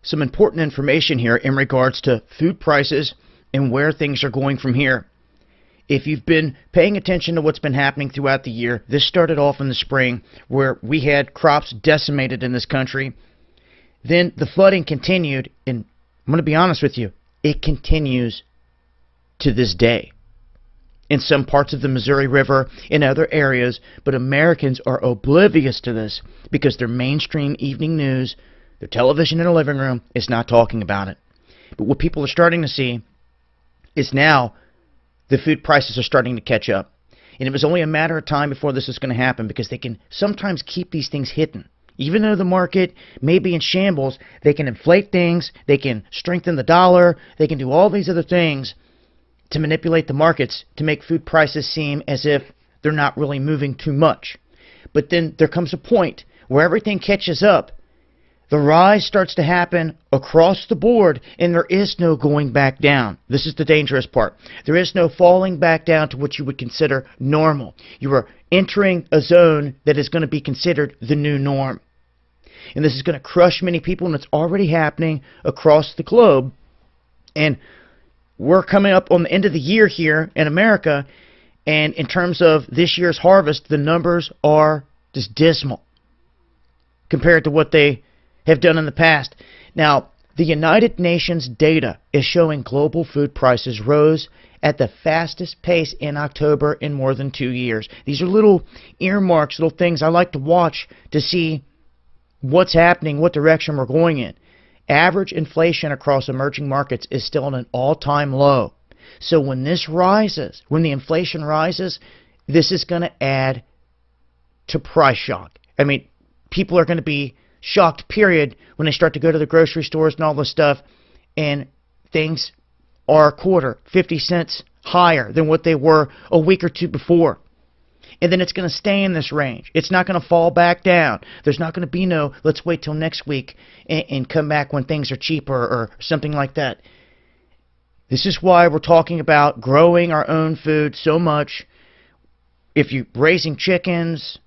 some important information here in regards to food prices and where things are going from here. If you've been paying attention to what's been happening throughout the year, this started off in the spring where we had crops decimated in this country. Then the flooding continued, and I'm going to be honest with you, it continues to this day in some parts of the Missouri River, in other areas, but Americans are oblivious to this because their mainstream evening news, their television in the living room, is not talking about it. But what people are starting to see is now the food prices are starting to catch up. And it was only a matter of time before this is going to happen because they can sometimes keep these things hidden. Even though the market may be in shambles, they can inflate things, they can strengthen the dollar, they can do all these other things to manipulate the markets to make food prices seem as if they're not really moving too much. But then there comes a point where everything catches up. The rise starts to happen across the board, and there is no going back down. This is the dangerous part. There is no falling back down to what you would consider normal. You are entering a zone that is going to be considered the new norm. And this is going to crush many people, and it's already happening across the globe. And we're coming up on the end of the year here in America, and in terms of this year's harvest, the numbers are just dismal compared to what they have done in the past. Now, the United Nations data is showing global food prices rose at the fastest pace in October in more than 2 years. These are little earmarks, little things I like to watch to see what's happening, what direction we're going in. Average inflation across emerging markets is still at an all-time low. So when this rises, when the inflation rises, this is going to add to price shock. I mean, people are going to be shocked, period, when they start to go to the grocery stores and all this stuff, and things are a quarter, 50 cents higher than what they were a week or two before. And then it's going to stay in this range. It's not going to fall back down. There's not going to be no, let's wait till next week and come back when things are cheaper or something like that. This is why we're talking about growing our own food so much. If you're raising chickens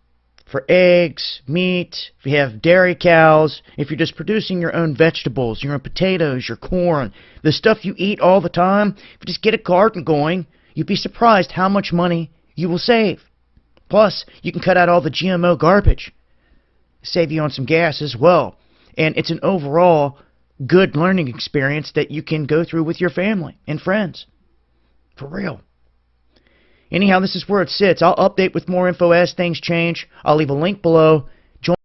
for eggs, meat, if you have dairy cows, if you're just producing your own vegetables, your own potatoes, your corn, the stuff you eat all the time, if you just get a garden going, you'd be surprised how much money you will save. Plus, you can cut out all the GMO garbage. Save you on some gas as well. And it's an overall good learning experience that you can go through with your family and friends. For real. Anyhow, this is where it sits. I'll update with more info as things change. I'll leave a link below. Join.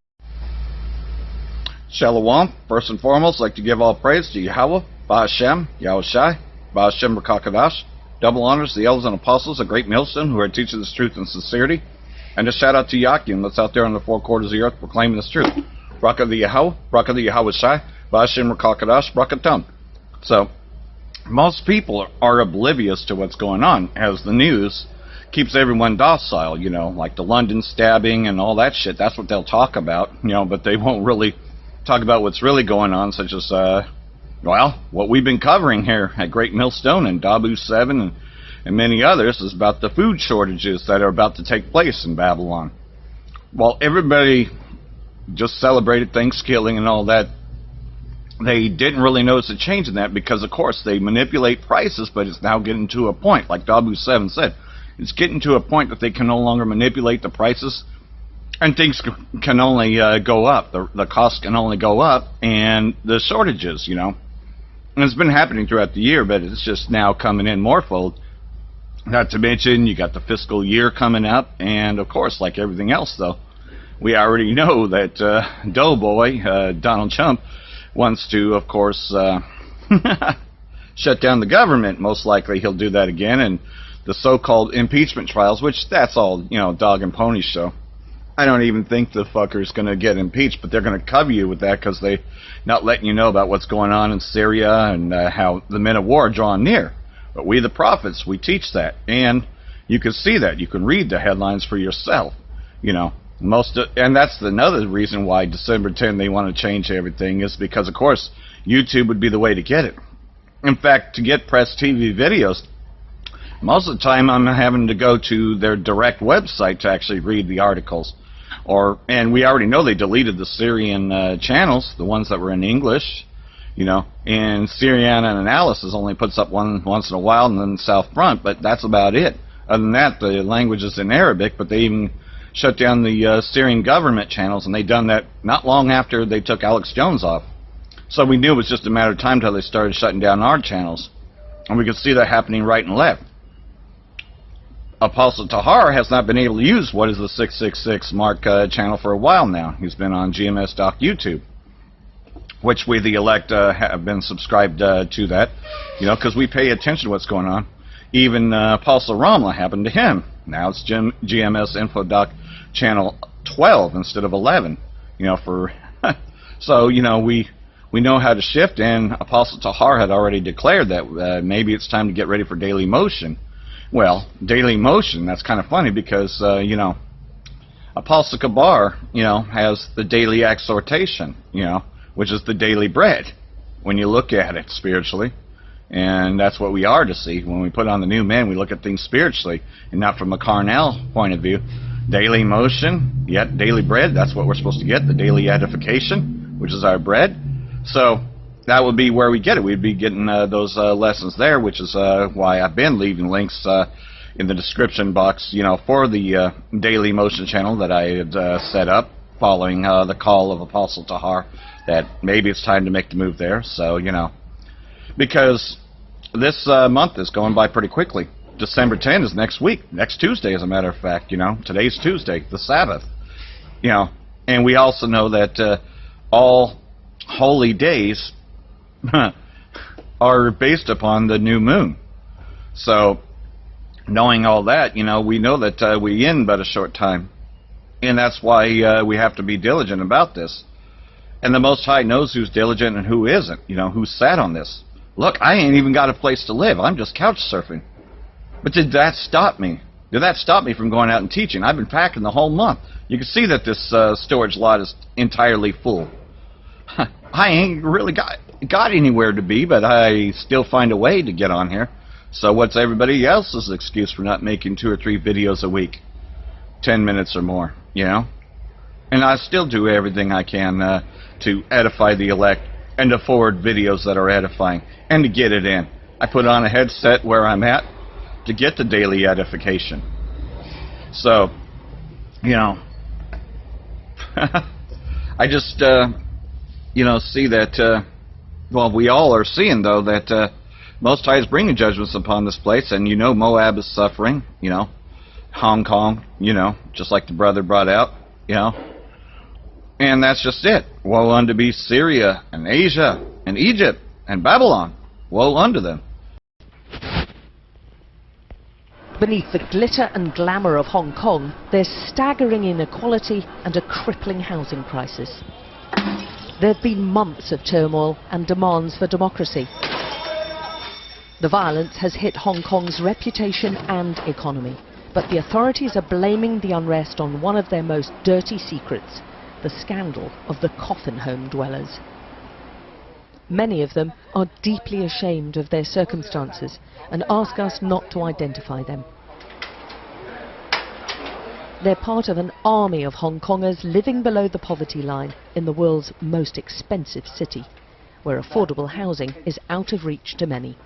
Shalom. First and foremost, I'd like to give all praise to Yahawah, bahasham, yahawashi, bahasham, quadash. Double honors to the elders and apostles, a great millstone who are teaching this truth in sincerity. And a shout out to Yakim that's out there on the four quarters of the earth proclaiming this truth. Barak of the Yahawah, barak of the yahawashi, bahasham, quadash, atham. So, most people are oblivious to what's going on as the news keeps everyone docile, you know, like the London stabbing and all that shit. That's what they'll talk about, you know, but they won't really talk about what's really going on, such as, well, what we've been covering here at Great Millstone and Dabu 7 and many others is about the food shortages that are about to take place in Babylon. While everybody just celebrated Thanksgiving and all that, they didn't really notice a change in that because, of course, they manipulate prices, but it's now getting to a point, like Dabu 7 said, it's getting to a point that they can no longer manipulate the prices and things can only go up. The cost can only go up, and the shortages, you know. And it's been happening throughout the year, but it's just now coming in morefold. Not to mention, you got the fiscal year coming up, and of course, like everything else, though, we already know that Doughboy, Donald Trump, wants to, of course, shut down the government. Most likely he'll do that again, and the so-called impeachment trials, which that's all, you know, dog and pony show. I don't even think the fucker's going to get impeached, but they're going to cover you with that because they're not letting you know about what's going on in Syria and how the men of war are drawing near. But we, the prophets, we teach that. And you can see that. You can read the headlines for yourself. You know, and that's another reason why December 10 they want to change everything is because, of course, YouTube would be the way to get it. In fact, to get press TV videos, most of the time I'm having to go to their direct website to actually read the articles. And we already know they deleted the Syrian channels, the ones that were in English. You know, and Syriana Analysis only puts up one once in a while, and then South Front, but that's about it. Other than that, the language is in Arabic, but they even shut down the Syrian government channels, and they done that not long after they took Alex Jones off. So we knew it was just a matter of time till they started shutting down our channels. And we could see that happening right and left. Apostle Tahar has not been able to use what is the 666 Mark channel for a while now. He's been on GMS Doc YouTube, which we, the elect, have been subscribed to that, you know, because we pay attention to what's going on. Even Apostle Ramla happened to him. Now it's GMS Info Doc channel 12 instead of 11, you know, for so, you know, we know how to shift, and Apostle Tahar had already declared that maybe it's time to get ready for Daily Motion. Well, Daily Motion, that's kind of funny because, you know, Apostle Kabar, you know, has the daily exhortation, you know, which is the daily bread when you look at it spiritually. And that's what we are to see. When we put on the new man, we look at things spiritually and not from a carnal point of view. Daily motion, yet daily bread, that's what we're supposed to get, the daily edification, which is our bread. So that would be where we get it. We'd be getting those lessons there, which is why I've been leaving links in the description box, you know, for the Daily Motion channel that I had set up following the call of Apostle Tahar, that maybe it's time to make the move there. So, you know, because this month is going by pretty quickly. December 10 is next week, next Tuesday, as a matter of fact. You know, today's Tuesday, the Sabbath. You know, and we also know that all holy days are based upon the new moon. So, knowing all that, you know, we know that we in but a short time, and that's why we have to be diligent about this. And the Most High knows who's diligent and who isn't. You know, who's sat on this. Look, I ain't even got a place to live. I'm just couch surfing. But did that stop me? Did that stop me from going out and teaching? I've been packing the whole month. You can see that this storage lot is entirely full. I ain't really got anywhere to be, but I still find a way to get on here. So what's everybody else's excuse for not making 2 or 3 videos a week? 10 minutes or more, you know? And I still do everything I can to edify the elect and to forward videos that are edifying and to get it in. I put on a headset where I'm at to get the daily edification. So, you know, I just, you know, see that, well, we all are seeing, though, that Most High is bringing judgments upon this place, and you know Moab is suffering, you know, Hong Kong, you know, just like the brother brought out, you know. And that's just it. Woe unto be Syria and Asia and Egypt and Babylon. Woe unto them. Beneath the glitter and glamour of Hong Kong, there's staggering inequality and a crippling housing crisis. There have been months of turmoil and demands for democracy. The violence has hit Hong Kong's reputation and economy, but the authorities are blaming the unrest on one of their most dirty secrets, the scandal of the coffin home dwellers. Many of them are deeply ashamed of their circumstances and ask us not to identify them. They're part of an army of Hong Kongers living below the poverty line in the world's most expensive city, where affordable housing is out of reach to many.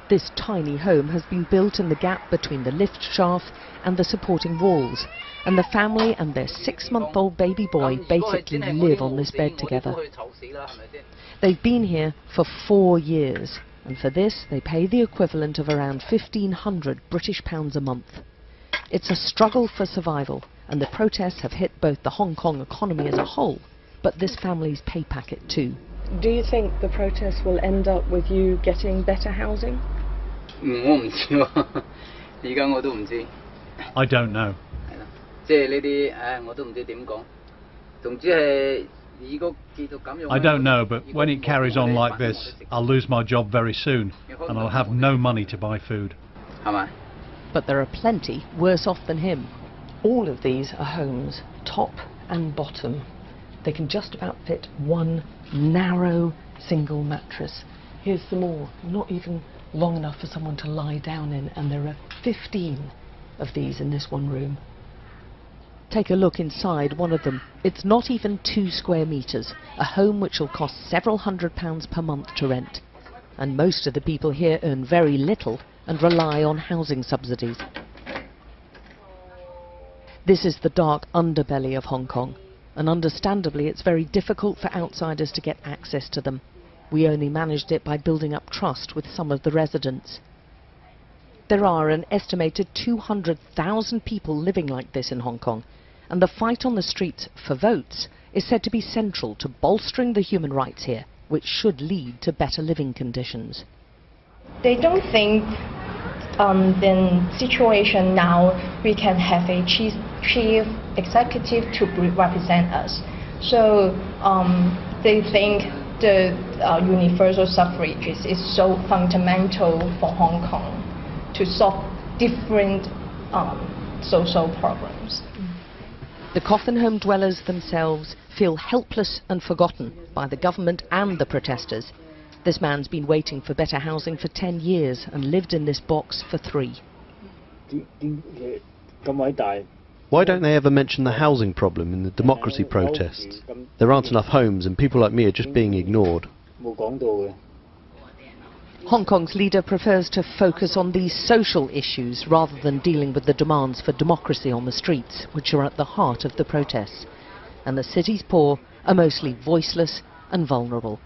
This tiny home has been built in the gap between the lift shaft and the supporting walls, and the family and their 6-month-old baby boy basically live on this bed together. They've been here for 4 years, and for this they pay the equivalent of around 1,500 British pounds a month. It's a struggle for survival, and the protests have hit both the Hong Kong economy as a whole, but this family's pay packet too. Do you think the protests will end up with you getting better housing? I don't know. I don't know, but when it carries on like this, I'll lose my job very soon, and I'll have no money to buy food. But there are plenty worse off than him. All of these are homes, top and bottom. They can just about fit one narrow single mattress. Here's some more, not even long enough for someone to lie down in, and there are 15 of these in this one room. Take a look inside one of them. It's not even 2 square metres, a home which will cost several £100s per month to rent. And most of the people here earn very little and rely on housing subsidies. This is the dark underbelly of Hong Kong, and understandably it's very difficult for outsiders to get access to them. We only managed it by building up trust with some of the residents. There are an estimated 200,000 people living like this in Hong Kong, and the fight on the streets for votes is said to be central to bolstering the human rights here, which should lead to better living conditions. They don't think in situation now we can have a chief executive to represent us. So they think the universal suffrage is so fundamental for Hong Kong to solve different social problems. The coffin home dwellers themselves feel helpless and forgotten by the government and the protesters. This man's been waiting for better housing for 10 years and lived in this box for 3. Why don't they ever mention the housing problem in the democracy protests? There aren't enough homes and people like me are just being ignored. Hong Kong's leader prefers to focus on these social issues rather than dealing with the demands for democracy on the streets, which are at the heart of the protests. And the city's poor are mostly voiceless and vulnerable.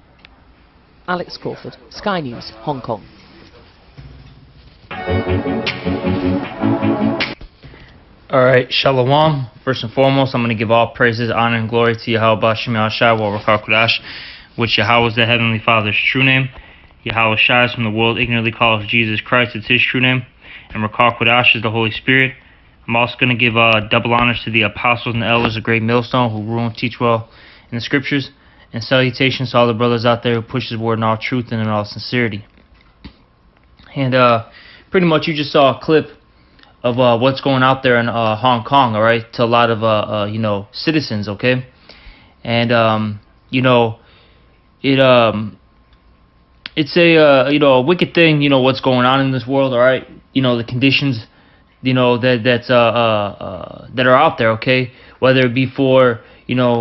Alex Crawford, Sky News, Hong Kong. Alright, Shalom. First and foremost, I'm going to give all praises, honor, and glory to Yahawah, bahasham, yahawashi, quadash, which Yahawah is the Heavenly Father's true name. Yahawashi is from the world ignorantly calls Jesus Christ, it's his true name. And quadash is the Holy Spirit. I'm also going to give double honors to the apostles and the elders of Great Millstone who rule and teach well in the scriptures. And salutations to all the brothers out there who push his word in all truth and in all sincerity. And pretty much you just saw a clip of what's going out there in Hong Kong, all right, to a lot of citizens, okay, and it's a wicked thing, what's going on in this world, all right, the conditions, that are out there, okay, whether it be for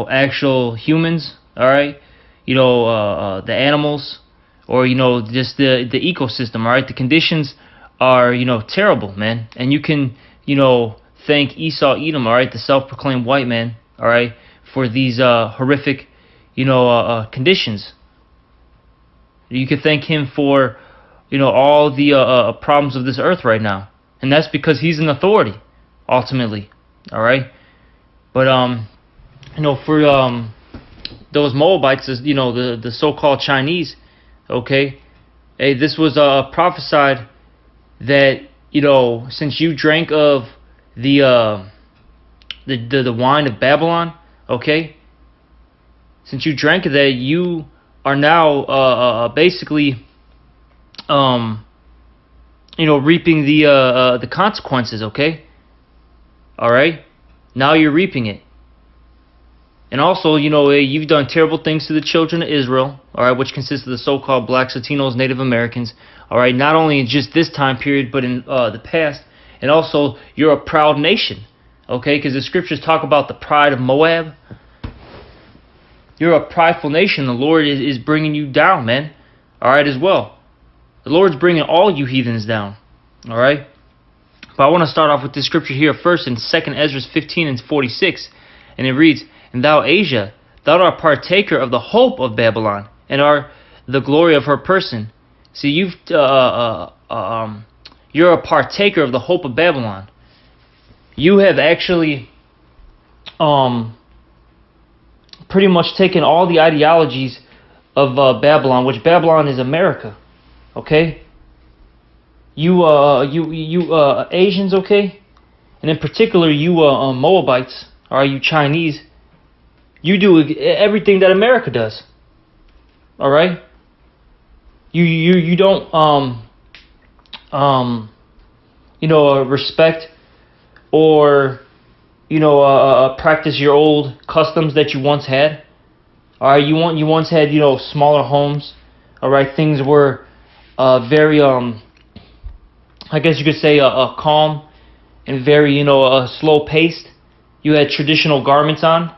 actual humans, all right, the animals, or just the ecosystem, all right, the conditions are terrible, man, and you can thank Esau Edom, all right, the self-proclaimed white man, all right, for these horrific conditions. You can thank him for all the problems of this earth right now, and that's because he's an authority ultimately, all right. But for those Moabites, the so-called Chinese, okay, hey, this was prophesied that since you drank of the wine of Babylon, okay, since you drank of that, you are now basically reaping the consequences, okay, all right, now you're reaping it. And also, you've done terrible things to the children of Israel, all right, which consists of the so-called blacks, Latinos, Native Americans, all right, not only in just this time period, but in the past. And also, you're a proud nation, okay, because the scriptures talk about the pride of Moab. You're a prideful nation. The Lord is bringing you down, man, all right, as well. The Lord's bringing all you heathens down, all right. But I want to start off with this scripture here first in 2 Ezra 15 and 46, and it reads, "And thou, Asia, thou art a partaker of the hope of Babylon, and art the glory of her person." See, you're a partaker of the hope of Babylon. You have actually pretty much taken all the ideologies of Babylon, which Babylon is America. Okay, you Asians, okay, and in particular you Moabites, or you Chinese. You do everything that America does. All right. You don't respect or practice your old customs that you once had. All right. You once had smaller homes. All right. Things were very I guess you could say calm and very slow paced. You had traditional garments on.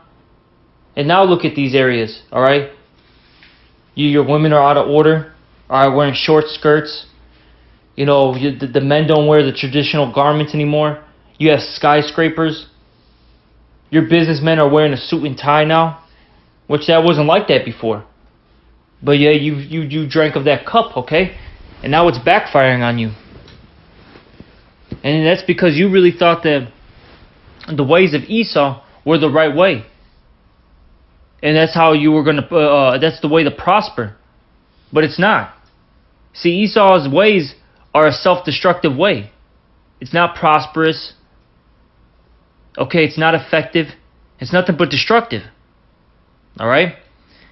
And now look at these areas, alright? Your women are out of order, alright, wearing short skirts. You know, the men don't wear the traditional garments anymore. You have skyscrapers. Your businessmen are wearing a suit and tie now, which that wasn't like that before. But yeah, you drank of that cup, okay? And now it's backfiring on you. And that's because you really thought that the ways of Esau were the right way. And that's how you were going to, that's the way to prosper. But it's not. See, Esau's ways are a self-destructive way. It's not prosperous. Okay, it's not effective. It's nothing but destructive. Alright?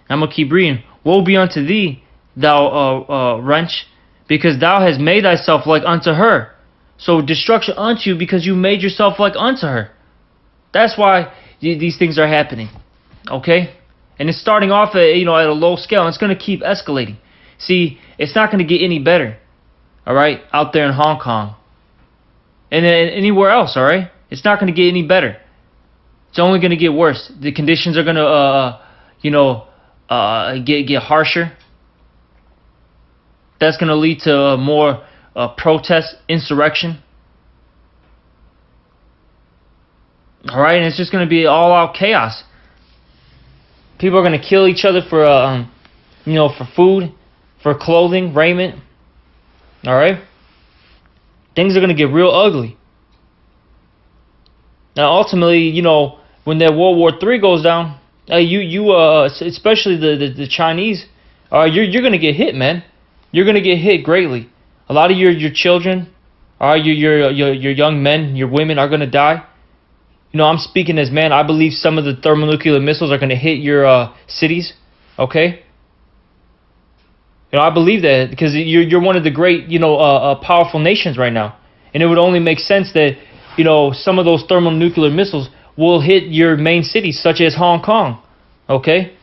I'm going to keep reading. Woe be unto thee, thou wretch, because thou hast made thyself like unto her. So destruction unto you because you made yourself like unto her. That's why these things are happening. Okay? And it's starting off at, at a low scale, and it's going to keep escalating. See, it's not going to get any better. Alright? Out there in Hong Kong. And then anywhere else, alright? It's not going to get any better. It's only going to get worse. The conditions are going to, get harsher. That's going to lead to more protest, insurrection. Alright? And it's just going to be all-out chaos. People are going to kill each other for, for food, for clothing, raiment. Alright? Things are going to get real ugly. Now, ultimately, when that World War III goes down, especially the Chinese, you're going to get hit, man. You're going to get hit greatly. A lot of your children, your young men, your women are going to die. I'm speaking as man. I believe some of the thermonuclear missiles are going to hit your cities. Okay? I believe that because you're one of the great, powerful nations right now. And it would only make sense that, some of those thermonuclear missiles will hit your main cities, such as Hong Kong. Okay?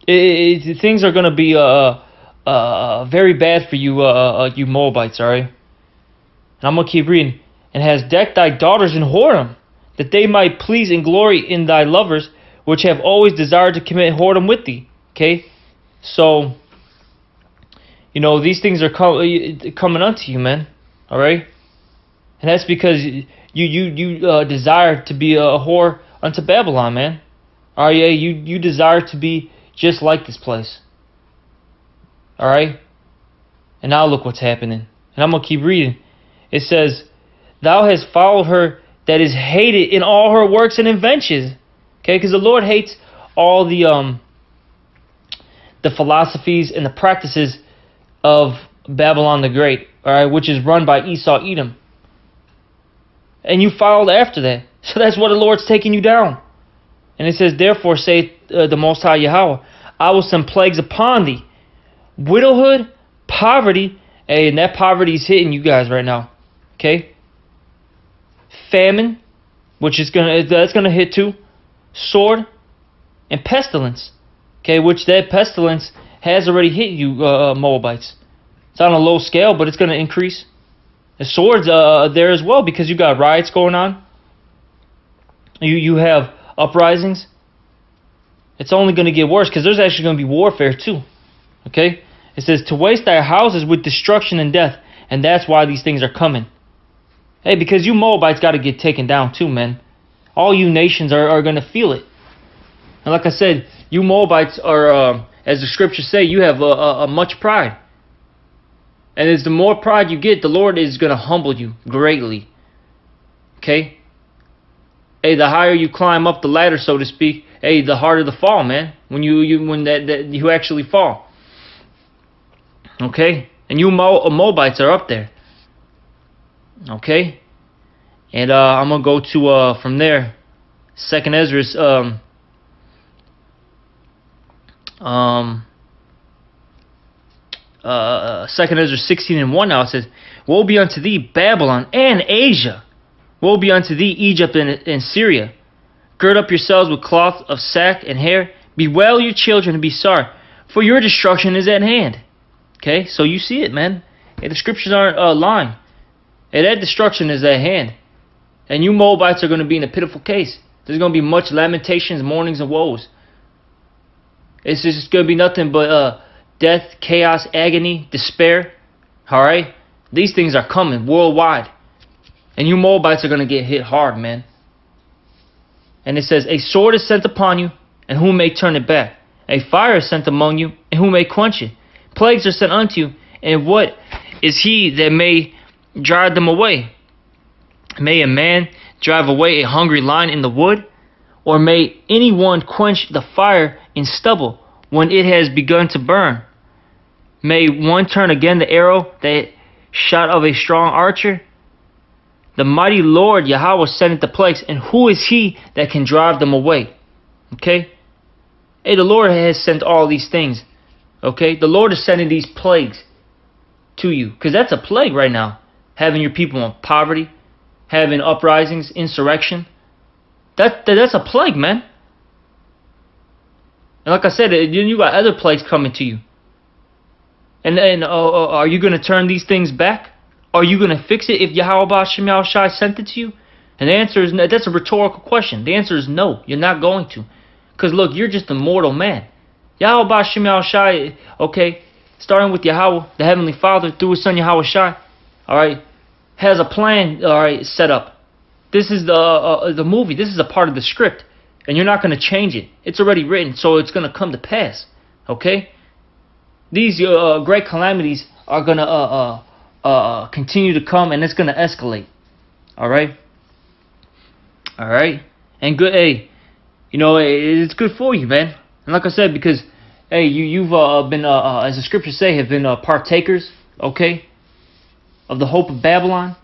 Things are going to be very bad for you, you Moabites, alright? And I'm going to keep reading. And has decked thy daughters in whoredom, that they might please and glory in thy lovers, which have always desired to commit whoredom with thee. Okay? So, these things are coming unto you, man. Alright? And that's because you desire to be a whore unto Babylon, man. Alright, yeah, you desire to be just like this place. Alright? And now look what's happening. And I'm going to keep reading. It says, thou hast followed her that is hated in all her works and inventions. Okay, because the Lord hates all the philosophies and the practices of Babylon the Great, alright, which is run by Esau Edom. And you followed after that. So that's why the Lord's taking you down. And it says, therefore saith the Most High Yahawah, I will send plagues upon thee. Widowhood, poverty, and that poverty is hitting you guys right now. Okay? Famine, which is that's gonna hit too. Sword, and pestilence. Okay, which that pestilence has already hit you, Moabites. It's on a low scale, but it's going to increase. The swords there as well, because you got riots going on. You have uprisings. It's only going to get worse, because there's actually going to be warfare too. Okay? It says, to waste thy houses with destruction and death, and that's why these things are coming. Hey, because you Moabites got to get taken down too, man. All you nations are going to feel it. And like I said, you Moabites are, as the scriptures say, you have much pride. And as the more pride you get, the Lord is going to humble you greatly. Okay? Hey, the higher you climb up the ladder, so to speak, hey, the harder the fall, man. When you actually fall. Okay? And you Moabites are up there. Okay? And I'm going to go to, from there, 2nd Ezra's, 2nd Ezra 16:1 now, it says, woe be unto thee, Babylon and Asia. Woe be unto thee, Egypt and Syria. Gird up yourselves with cloth of sack and hair. Bewail your children and be sorry, for your destruction is at hand. Okay, so you see it, man. Hey, the scriptures aren't lying. And that destruction is at hand. And you Moabites are going to be in a pitiful case. There's going to be much lamentations, mournings, and woes. It's just going to be nothing but death, chaos, agony, despair. Alright? These things are coming worldwide. And you Moabites are going to get hit hard, man. And it says, a sword is sent upon you, and who may turn it back? A fire is sent among you, and who may quench it? Plagues are sent unto you, and what is he that may drive them away? May a man drive away a hungry lion in the wood? Or may anyone quench the fire in stubble when it has begun to burn? May one turn again the arrow that shot of a strong archer? The mighty Lord Yahawah sendeth the plagues, and who is he that can drive them away? Okay? Hey, the Lord has sent all these things. Okay? The Lord is sending these plagues to you. Because that's a plague right now. Having your people in poverty. Having uprisings, insurrection. That's a plague, man. And like I said, you got other plagues coming to you. And are you going to turn these things back? Are you going to fix it if Yahawah bahasham yahawashi sent it to you? And the answer is no. That's a rhetorical question. The answer is no. You're not going to. Because look, you're just a mortal man. Yahawah bahasham yahawashi, okay, starting with Yahawah, the Heavenly Father, through His Son yahawashi, alright, has a plan, alright, set up. This is the movie. This is a part of the script. And you're not going to change it. It's already written, so it's going to come to pass. Okay? These great calamities are going to continue to come, and it's going to escalate. Alright? Alright? And good, hey, you know, it's good for you, man. And like I said, because, hey, you've been, as the scriptures say, have been partakers, okay, of the hope of Babylon.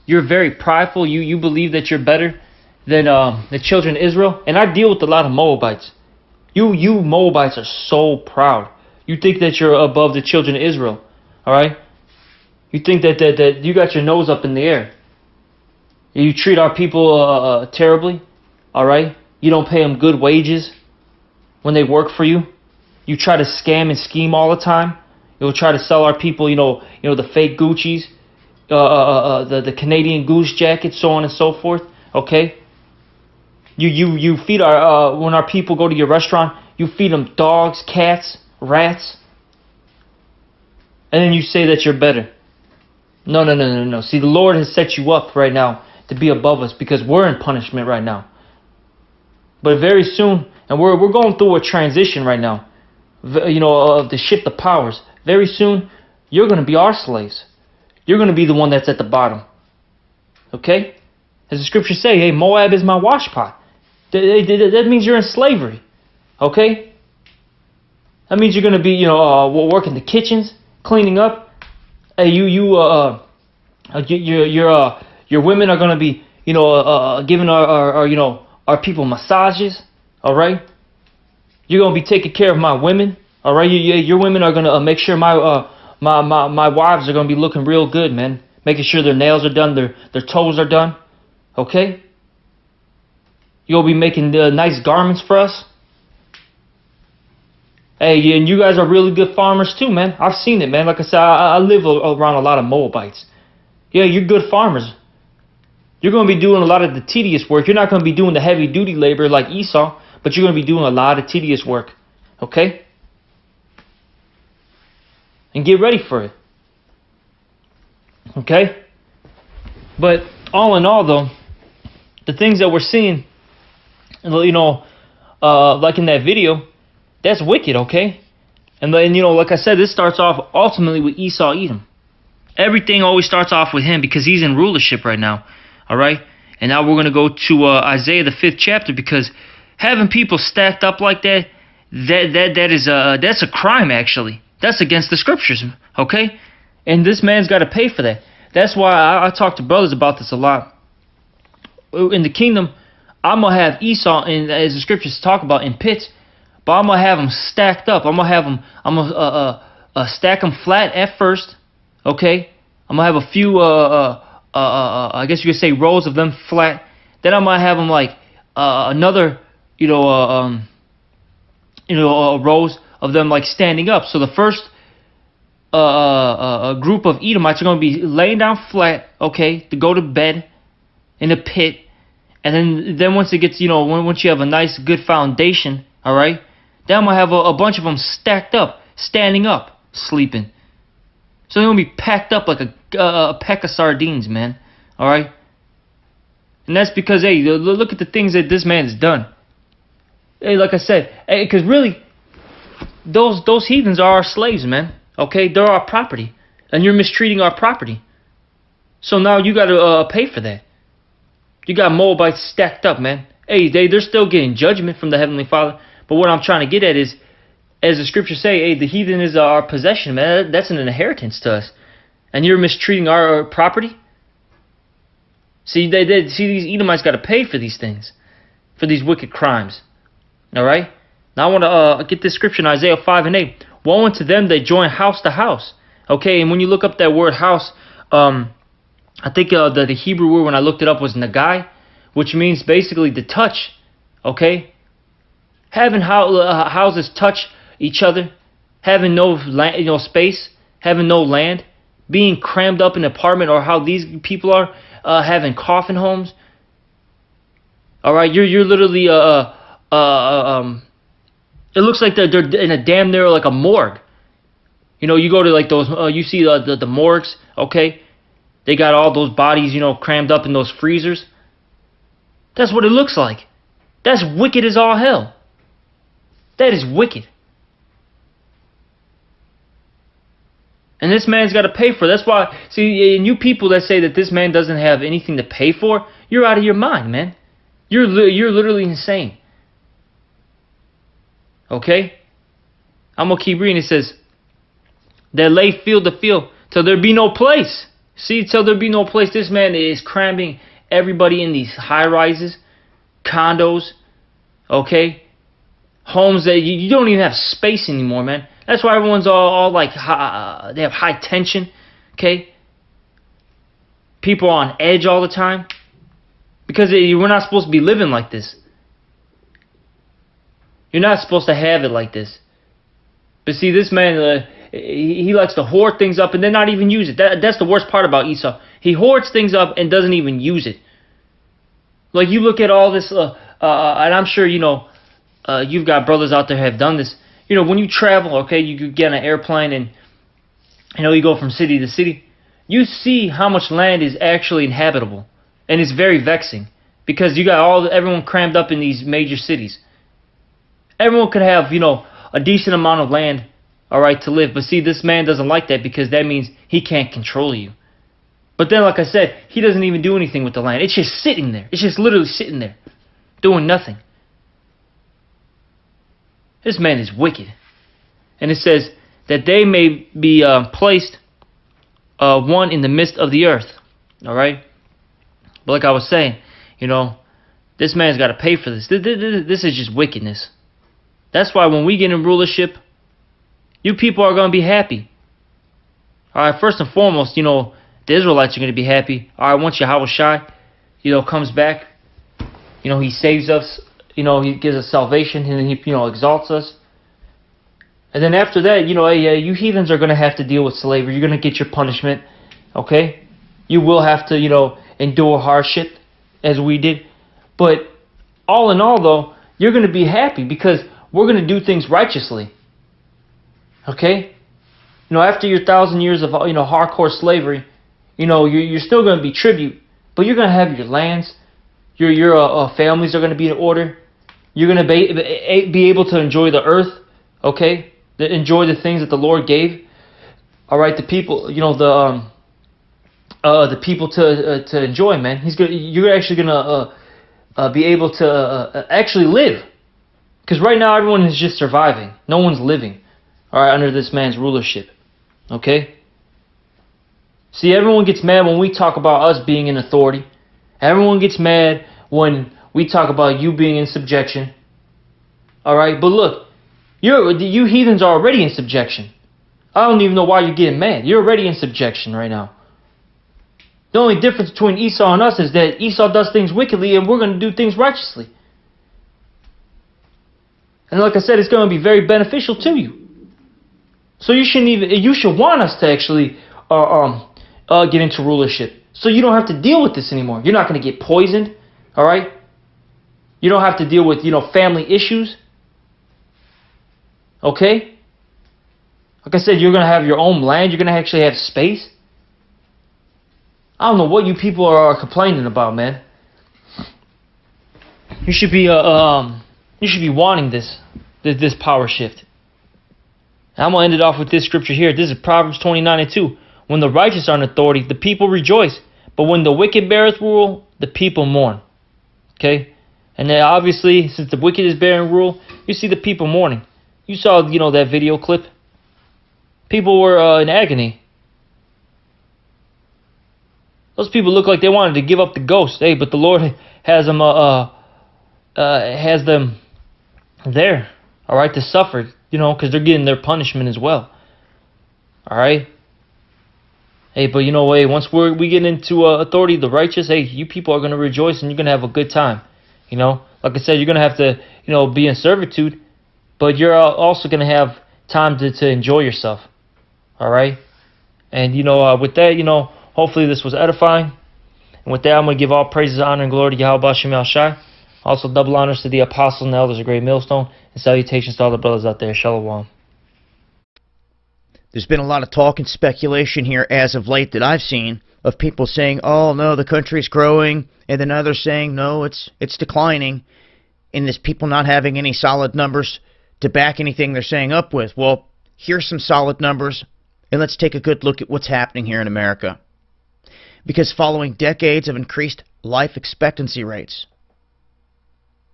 You're very prideful. You believe that you're better than the children of Israel. And I deal with a lot of Moabites. You Moabites are so proud. You think that you're above the children of Israel. Alright? You think that you got your nose up in the air. You treat our people terribly. Alright? You don't pay them good wages when they work for you. You try to scam and scheme all the time. You'll try to sell our people, you know the fake Gucci's, the Canadian Goose jackets, so on and so forth. Okay? You feed our when our people go to your restaurant, you feed them dogs, cats, rats, and then you say that you're better. No. See, the Lord has set you up right now to be above us because we're in punishment right now. But very soon, and we're going through a transition right now, of the shift of powers. Very soon, you're going to be our slaves. You're going to be the one that's at the bottom. Okay? As the scriptures say, hey, Moab is my washpot. That means you're in slavery. Okay? That means you're going to be, working the kitchens, cleaning up. Hey, your women are going to be, giving our people massages. All right? You're going to be taking care of my women. All right? Your women are going to make sure my wives are going to be looking real good, man. Making sure their nails are done, their toes are done. Okay? You'll be making nice garments for us. Hey, and you guys are really good farmers too, man. I've seen it, man. Like I said, I live around a lot of Moabites. Yeah, you're good farmers. You're going to be doing a lot of the tedious work. You're not going to be doing the heavy duty labor like Esau, but you're going to be doing a lot of tedious work. Okay? And get ready for it. Okay? But all in all, though, the things that we're seeing, like in that video, that's wicked, okay? And like I said, this starts off ultimately with Esau Edom. Everything always starts off with him because he's in rulership right now. All right? And now we're going to go to Isaiah the 5th chapter, because having people stacked up like that's a crime, actually. That's against the scriptures, okay? And this man's got to pay for that. That's why I talk to brothers about this a lot. In the kingdom, I'm going to have Esau, as the scriptures talk about, in pits, but I'm going to have them stacked up. I'm going to stack them flat at first, okay? I'm going to have a few, I guess you could say rows of them flat. Then I might have them like another, rows of them like standing up. So the first a group of Edomites are going to be laying down flat, okay, to go to bed in a pit. And then once it gets, once you have a nice, good foundation, all right, then I'm going to have a bunch of them stacked up, standing up, sleeping. So they're going to be packed up like a pack of sardines, man, all right? And that's because, hey, look at the things that this man has done. Hey, like I said, because really, those heathens are our slaves, man, okay? They're our property, and you're mistreating our property. So now you got to pay for that. You got Moabites stacked up, man. Hey, they're still getting judgment from the Heavenly Father. But what I'm trying to get at is, as the scriptures say, hey, the heathen is our possession, man. That's an inheritance to us. And you're mistreating our property? See, these Edomites got to pay for these things, for these wicked crimes. All right? Now I want to get this scripture in Isaiah 5 and 8. Woe unto them that join house to house. Okay, and when you look up that word house, I think the Hebrew word when I looked it up was nagai, which means basically to touch, okay? Having houses touch each other, having no land, space, having no land, being crammed up in an apartment, or how these people are having coffin homes. All right, you're literally it looks like they're in a damn near like a morgue. You go to like those, you see the morgues, okay? They got all those bodies, crammed up in those freezers. That's what it looks like. That's wicked as all hell. That is wicked. And this man's got to pay for it. That's why, see, and you people that say that this man doesn't have anything to pay for, you're out of your mind, man. You're literally insane. Okay? I'm going to keep reading. It says, that lay field to field till there be no place. See, till there be no place. This man is cramming everybody in these high-rises, condos, okay? Homes that you don't even have space anymore, man. That's why everyone's all like, they have high tension, okay? People are on edge all the time. Because we're not supposed to be living like this. You're not supposed to have it like this. But see, this man, he likes to hoard things up and then not even use it. That's the worst part about Esau. He hoards things up and doesn't even use it. Like, you look at all this, and I'm sure, you've got brothers out there who have done this. When you travel, okay, you get on an airplane and, you go from city to city. You see how much land is actually inhabitable. And it's very vexing. Because you got everyone crammed up in these major cities. Everyone could have, a decent amount of land, all right, to live. But see, this man doesn't like that because that means he can't control you. But then, like I said, he doesn't even do anything with the land. It's just sitting there. It's just literally sitting there, doing nothing. This man is wicked. And it says that they may be placed one in the midst of the earth. All right? But like I was saying, this man's got to pay for this. This is just wickedness. That's why when we get in rulership, you people are going to be happy. All right, first and foremost, the Israelites are going to be happy. All right, once yahawashi, comes back, he saves us, he gives us salvation, and he, exalts us. And then after that, you heathens are going to have to deal with slavery. You're going to get your punishment, okay? You will have to, endure hardship, as we did. But all in all, though, you're going to be happy because we're going to do things righteously. Okay? After your 1,000 years of, hardcore slavery, you're still going to be tribute, but you're going to have your lands. Your families are going to be in order. You're going to be able to enjoy the earth, okay? Enjoy the things that the Lord gave. All right, the people, the people to enjoy, man. You're actually going to be able to actually live. Because right now everyone is just surviving. No one's living, all right, under this man's rulership. Okay? See, everyone gets mad when we talk about us being in authority. Everyone gets mad when we talk about you being in subjection. All right? But look, you heathens are already in subjection. I don't even know why you're getting mad. You're already in subjection right now. The only difference between Esau and us is that Esau does things wickedly and we're going to do things righteously. And like I said, it's going to be very beneficial to you. So you shouldn't even. You should want us to actually get into rulership, so you don't have to deal with this anymore. You're not going to get poisoned. All right. You don't have to deal with family issues. Okay. Like I said, you're going to have your own land. You're going to actually have space. I don't know what you people are complaining about, man. You should be wanting this power shift. And I'm gonna end it off with this scripture here. This is Proverbs 29:2. When the righteous are in authority, the people rejoice, but when the wicked beareth rule, the people mourn. Okay, and then obviously, since the wicked is bearing rule, you see the people mourning. You saw, that video clip. People were in agony. Those people look like they wanted to give up the ghost. Hey, but the Lord has them there, all right, to suffer, because they're getting their punishment as well. All right. Hey, but hey, once we get into authority, the righteous, hey, you people are going to rejoice and you're going to have a good time. Like I said, you're going to have to, be in servitude, but you're also going to have time to enjoy yourself. All right. And, with that, hopefully this was edifying. And with that, I'm going to give all praises, honor, and glory to Yahawah. Also, double honors to the apostles and elders of Great Millstone, and salutations to all the brothers out there. Shalom. There's been a lot of talk and speculation here as of late that I've seen of people saying, oh, no, the country's growing, and then others saying, no, it's declining, and there's people not having any solid numbers to back anything they're saying up with. Well, here's some solid numbers, and let's take a good look at what's happening here in America. Because following decades of increased life expectancy rates,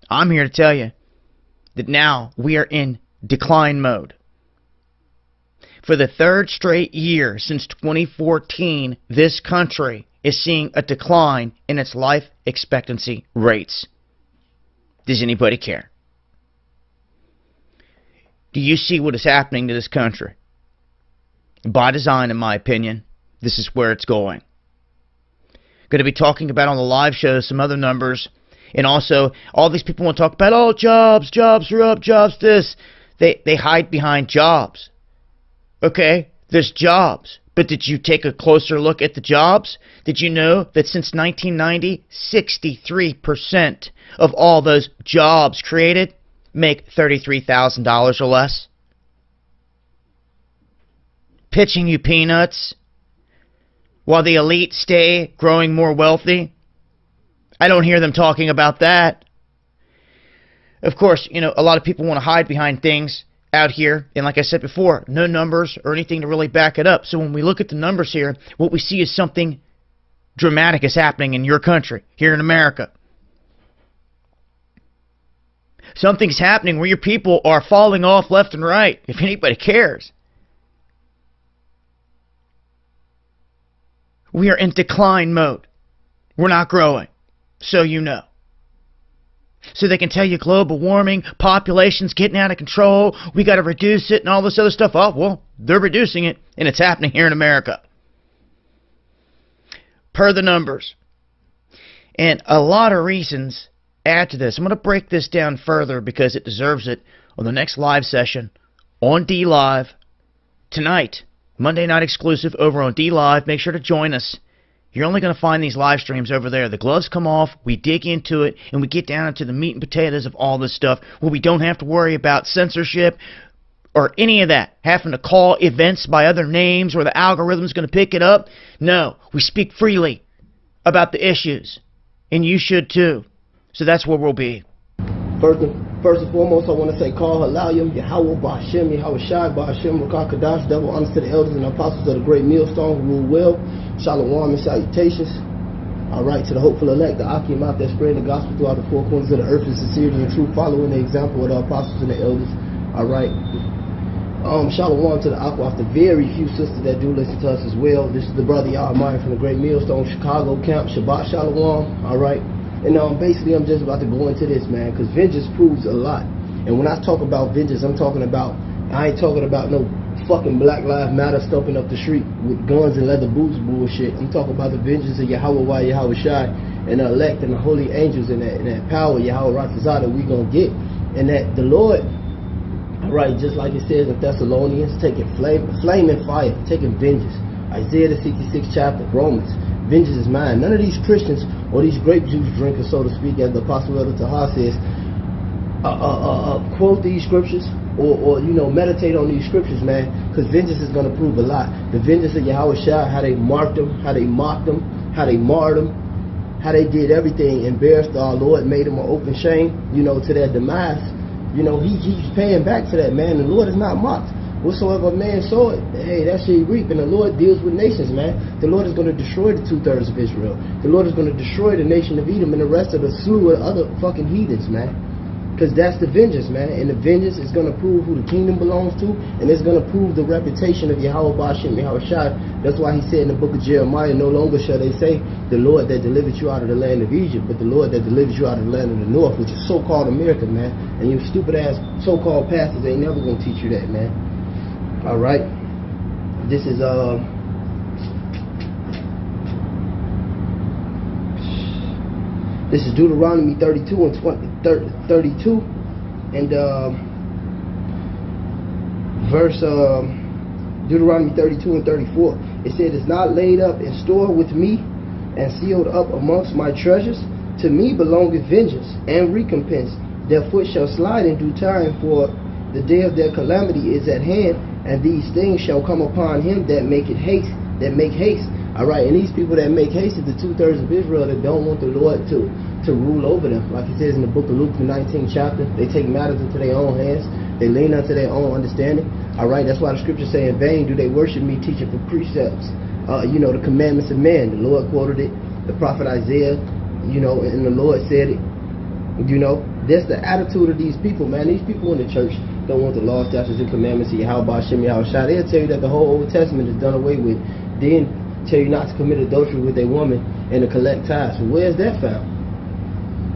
I'm here to tell you that now we are in decline mode. For the third straight year since 2014, this country is seeing a decline in its life expectancy rates. Does anybody care? Do you see what is happening to this country? By design, in my opinion, this is where it's going. Going to be talking about on the live show some other numbers. And also, all these people want to talk about, oh, jobs are up, jobs this. They hide behind jobs. Okay, there's jobs. But did you take a closer look at the jobs? Did you know that since 1990, 63% of all those jobs created make $33,000 or less? Pitching you peanuts while the elite stay growing more wealthy? I don't hear them talking about that. Of course, a lot of people want to hide behind things out here. And like I said before, no numbers or anything to really back it up. So when we look at the numbers here, what we see is something dramatic is happening in your country, here in America. Something's happening where your people are falling off left and right, if anybody cares. We are in decline mode. We're not growing. So you know. So they can tell you global warming, population's getting out of control, we got to reduce it and all this other stuff. Oh, well, they're reducing it, and it's happening here in America. Per the numbers. And a lot of reasons add to this. I'm going to break this down further because it deserves it on the next live session on D Live tonight. Monday night exclusive over on D Live. Make sure to join us. You're only going to find these live streams over there. The gloves come off, we dig into it, and we get down into the meat and potatoes of all this stuff where we don't have to worry about censorship or any of that, having to call events by other names or the algorithm's going to pick it up. No, we speak freely about the issues, and you should too. So that's where we'll be. First and foremost, I want to say, call halayim, yahawah, bahasham, yahawashi, bahasham, quadash, double honors to the elders and apostles of the Great Millstone who rule well. Shalom and salutations. Alright, to the hopeful elect, the atham out there spreading the gospel throughout the four corners of the earth in sincerity and truth, following the example of the apostles and the elders. Alright. Shalom to the aqua, the very few sisters that do listen to us as well. This is the brother Yahawah from the Great Millstone Chicago camp. Shabbat Shalom. Alright. And basically I'm just about to go into this, man, because vengeance proves a lot. And when I talk about vengeance, I ain't talking about no fucking Black Lives Matter stumping up the street with guns and leather boots bullshit. I'm talking about the vengeance of Yahawah, yahawashi, and the elect and the holy angels and that power, Yahawah that we gonna get. And that the Lord Right, just like it says in Thessalonians, taking flame and fire, taking vengeance. Isaiah the 66th chapter, Romans, vengeance is mine. None of these Christians or these grape juice drinkers, so to speak, as the Apostle Elder Taha says, quote these scriptures or meditate on these scriptures, man, because vengeance is going to prove a lot. The vengeance of yahawashi, how they marked them, how they mocked them, how they marred them, how they did everything, embarrassed our Lord, made them an open shame, to their demise. He's paying back for that, man. The Lord is not mocked. Whatsoever a man sow it, hey, that shall he reap. And the Lord deals with nations, man. The Lord is going to destroy the 2/3 of Israel. The Lord is going to destroy the nation of Edom and the rest of the slew of other fucking heathens, man. Because that's the vengeance, man. And the vengeance is going to prove who the kingdom belongs to, and it's going to prove the reputation of Yahawah, bahasham, yahawashi. That's why he said in the book of Jeremiah, no longer shall they say, the Lord that delivered you out of the land of Egypt, but the Lord that delivers you out of the land of the north, which is so-called America, man. And you stupid-ass so-called pastors ain't never going to teach you that, man. All right. This is, This is Deuteronomy 32 and 32, and verse Deuteronomy 32 and 34. It said, "It's not laid up in store with me, and sealed up amongst my treasures. To me belongeth vengeance and recompense. Their foot shall slide in due time, for the day of their calamity is at hand, and these things shall come upon him that make haste." All right, and these people that make haste is the 2/3 of Israel that don't want the Lord to rule over them. Like he says in the book of Luke, the 19th chapter, they take matters into their own hands. They lean unto their own understanding. All right, that's why the scriptures say, "In vain do they worship me, teaching for precepts." The commandments of man. The Lord quoted it. The prophet Isaiah, and the Lord said it. That's the attitude of these people, man. These people in the church don't want the law, statutes, and commandments of Yahawah, bahasham, yahawashi. They'll tell you that the whole Old Testament is done away with. Then tell you not to commit adultery with a woman and to collect tithes. So where is that found?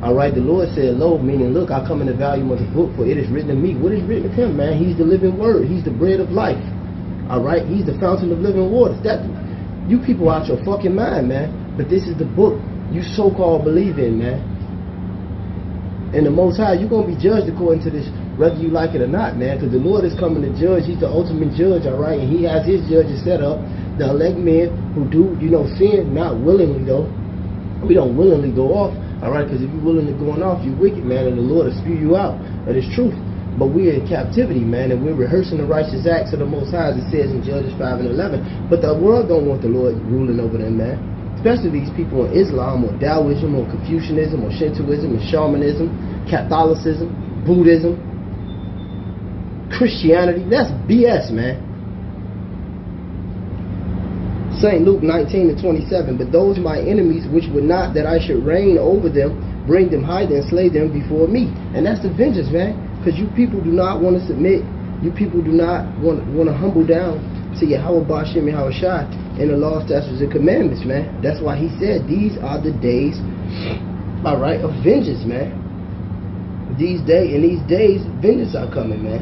All right, the Lord said, "Lo," meaning, "Look, I come in the volume of the book, for it is written of me." What is written of him, man? He's the living word. He's the bread of life. All right, he's the fountain of living waters. That you people out your fucking mind, man. But this is the book you so-called believe in, man. And the Most High, you're gonna be judged according to this, whether you like it or not, man. Because the Lord is coming to judge. He's the ultimate judge, all right, and he has his judges set up. The elect men who do, sin, not willingly though. We don't willingly go off, all right, because if you're willingly going off, you're wicked, man, and the Lord will spew you out. That is truth. But we're in captivity, man, and we're rehearsing the righteous acts of the Most High, as it says in Judges 5 and 11. But the world don't want the Lord ruling over them, man. Especially these people in Islam or Taoism or Confucianism or Shintoism and Shamanism, Catholicism, Buddhism, Christianity. That's BS, man. St. Luke 19 and 27, "But those my enemies which would not that I should reign over them, bring them hither and slay them before me." And that's the vengeance, man. Because you people do not want to submit. You people do not want to humble down to Yahawah, bahasham, yahawashi, and the law, statutes, and commandments, man. That's why he said these are the days, all right, of vengeance, man. These days, vengeance are coming, man.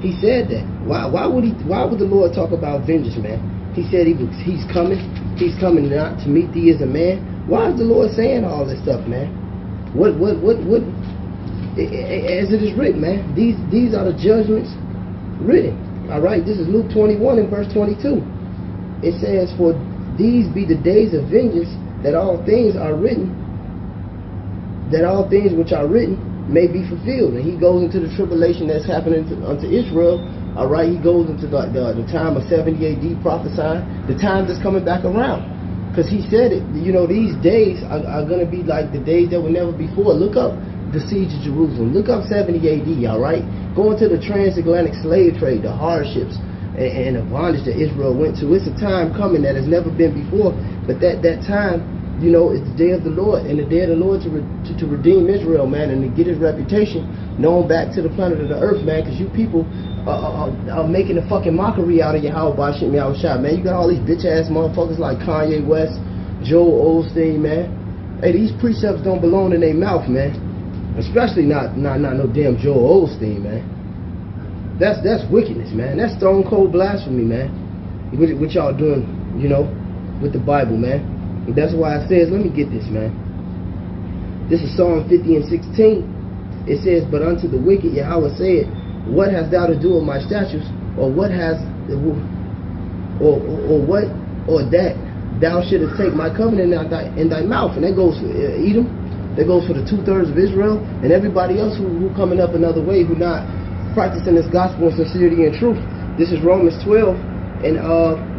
He said that. Why would the Lord talk about vengeance, man? He said he's coming not to meet thee as a man. Why is the Lord saying all this stuff, man? What as it is written, man. These are the judgments written. All right, this is Luke 21 and verse 22. It says, "For these be the days of vengeance, that all things are written, that all things which are written may be fulfilled." And he goes into the tribulation that's happening unto Israel. All right, he goes into the time of 70 AD prophesying, the time that's coming back around. Because he said it, these days are going to be like the days that were never before. Look up the siege of Jerusalem. Look up 70 AD, all right? Go into the transatlantic slave trade, the hardships and the bondage that Israel went to. It's a time coming that has never been before. But that time, it's the day of the Lord, and the day of the Lord to redeem Israel, man, and to get his reputation known back to the planet of the earth, man, because you people are making a fucking mockery out of Yahawah, bahasham, yahawashi, man. You got all these bitch-ass motherfuckers like Kanye West, Joel Osteen, man. Hey, these precepts don't belong in their mouth, man. Especially not no damn Joel Osteen, man. That's wickedness, man. That's stone cold blasphemy, man. What y'all doing, with the Bible, man. And that's why it says, let me get this, man. This is Psalm 50 and 16. It says, "But unto the wicked Yahawah said, what hast thou to do with my statutes, or what has, or what, or that thou shouldest take my covenant in thy mouth? And that goes for Edom, that goes for the 2/3 of Israel, and everybody else who coming up another way, who not practicing this gospel in sincerity and truth. This is Romans 12 and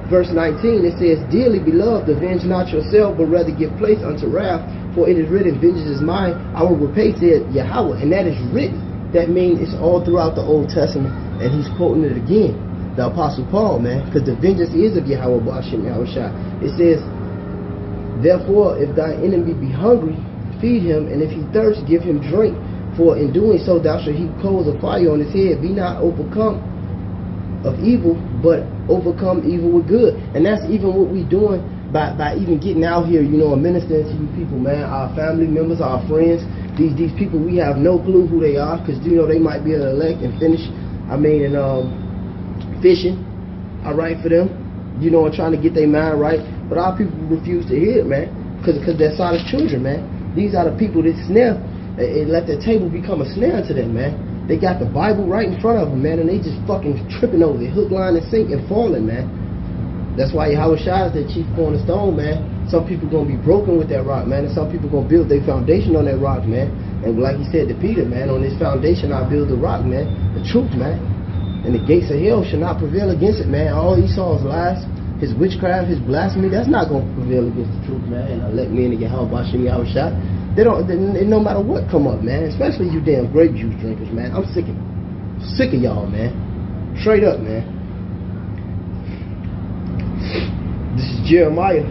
verse 19. It says, dearly beloved, avenge not yourself, but rather give place unto wrath, for it is written, vengeance is mine, I will repay, said Yahawah. And that is written. That means it's all throughout the Old Testament, and he's quoting it again, the Apostle Paul, man, because the vengeance is of Yahawah, bahasham, yahawashi. It says, therefore, if thy enemy be hungry, feed him, and if he thirst, give him drink, for in doing so thou shalt heap coals of fire on his head. Be not overcome of evil, but overcome evil with good. And that's even what we doing by even getting out here, you know, and ministering to you people, man, our family members, our friends, these people, we have no clue who they are, because, you know, they might be an elect and finish, fishing, all right, for them, you know, and trying to get their mind right. But our people refuse to hear it, man, because they're Sodom's children, man. These are the people that snare, and let their table become a snare to them, man. They got the Bible right in front of them, man, and they just fucking tripping over it, hook, line, and sink, and falling, man. That's why yahawashi is that chief cornerstone, man. Some people gonna be broken with that rock, man, and some people gonna build their foundation on that rock, man. And like he said to Peter, man, on this foundation I build the rock, man, the truth, man. And the gates of hell shall not prevail against it, man. All Esau's lies, his witchcraft, his blasphemy, that's not gonna prevail against the truth, man. And I let me in the yahawah, yahawashi. No matter what come up, man, especially you damn grape juice drinkers, man. I'm sick of y'all, man. Straight up, man. This is Jeremiah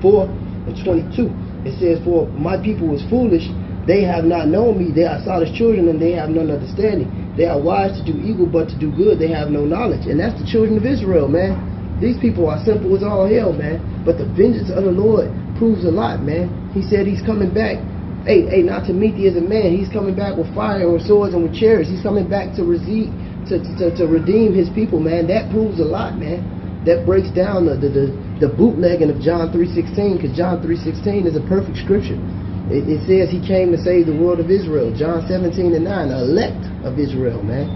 4:22. It says, for my people was foolish, they have not known me, they are Sodom's children, and they have none understanding. They are wise to do evil, but to do good they have no knowledge. And that's the children of Israel, man. These people are simple as all hell, man. But the vengeance of the Lord proves a lot, man. He said he's coming back. Hey, not to meet thee as a man. He's coming back with fire, with swords, and with chariots. He's coming back to redeem his people, man. That proves a lot, man. That breaks down the bootlegging of John 3:16, because John 3:16 is a perfect scripture. It says he came to save the world of Israel. John 17:9, the elect of Israel, man.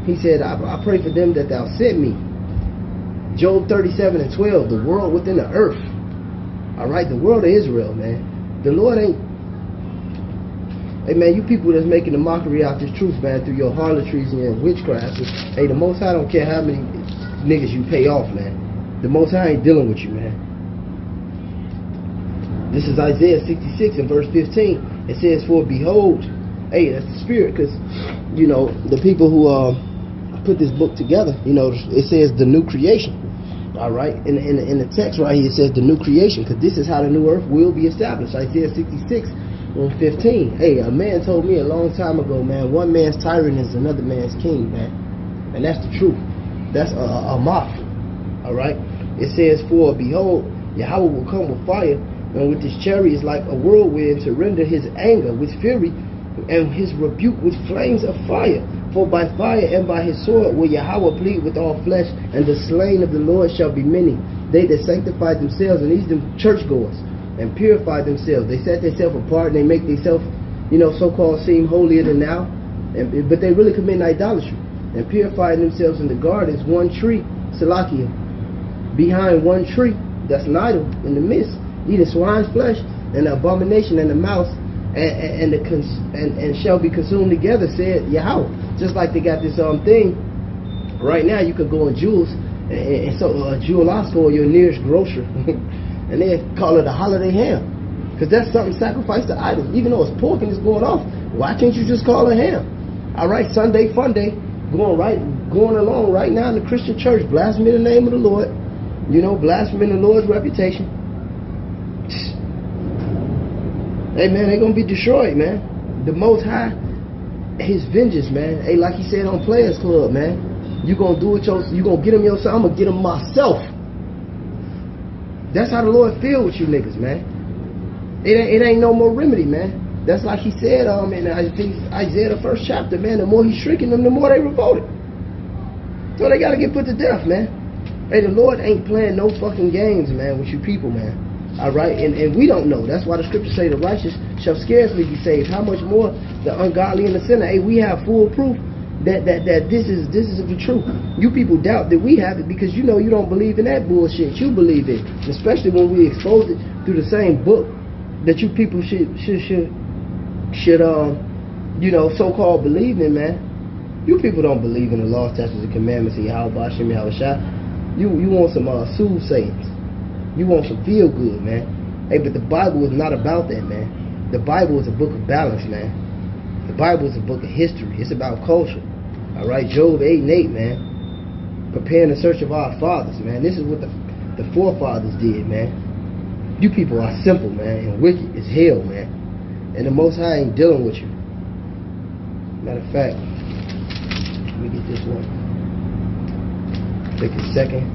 He said, I pray for them that thou sent me. Job 37:12, the world within the earth. All right, the world of Israel, man. The Lord ain't. Hey, man, you people that's making a mockery out this truth, man, through your harlotries and your witchcrafts. Hey, the Most High don't care how many niggas you pay off, man. The Most High ain't dealing with you, man. This is Isaiah 66 and verse 15. It says, for behold, hey, that's the spirit, because, you know, the people who put this book together, you know, it says the new creation. All right, in the text right here, it says the new creation, because this is how the new earth will be established. Isaiah 66 and 15. Hey, a man told me a long time ago, man, one man's tyrant is another man's king, man. And that's the truth. That's a moth. All right, it says, for behold, Yahawah will come with fire, and with his chariots like a whirlwind, to render his anger with fury, and his rebuke with flames of fire. For by fire and by his sword will Yahawah plead with all flesh, and the slain of the Lord shall be many. They that sanctify themselves, and these them churchgoers, and purify themselves. They set themselves apart, and they make themselves, you know, so-called seem holier than thou, but they really commit idolatry. And purify themselves in the gardens, one tree, Salakia, behind one tree, that's an idol in the midst, eating swine's flesh, and the abomination and the mouse, and shall be consumed together, said Yahawah. Just like they got this thing right now, you could go in Jewels and so Jewel Oscar or your nearest grocer, and they call it a holiday ham, because that's something sacrificed to idols. Even though it's pork and it's going off, why can't you just call it ham? All right, Sunday fun day, going along right now in the Christian church, blaspheming the name of the Lord, you know, blaspheming the Lord's reputation. Hey, man, they're going to be destroyed, man. The Most High, his vengeance, man. Hey, like he said on Players Club, man. You going to do it yourself. You going to get them yourself. I'm going to get them myself. That's how the Lord feel with you niggas, man. It ain't no more remedy, man. That's like he said in Isaiah the 1st chapter, man. The more he's shrinking them, the more they revolted. So they got to get put to death, man. Hey, the Lord ain't playing no fucking games, man, with you people, man. All right, and we don't know. That's why the scriptures say the righteous shall scarcely be saved. How much more the ungodly and the sinner? Hey, we have full proof that this is the truth. You people doubt that we have it because you know you don't believe in that bullshit you believe in, especially when we expose it through the same book that you people should you know, so-called believe in, man. You people don't believe in the law, statutes, and commandments of yahawah, bahasham, yahawashi. You want some soothsayers. You want some feel good, man. Hey, but the Bible is not about that, man. The Bible is a book of balance, man. The Bible is a book of history. It's about culture. All right, Job 8 and 8, man. Preparing the search of our fathers, man. This is what the forefathers did, man. You people are simple, man, and wicked as hell, man. And the Most High ain't dealing with you. Matter of fact, let me get this one. Take a second.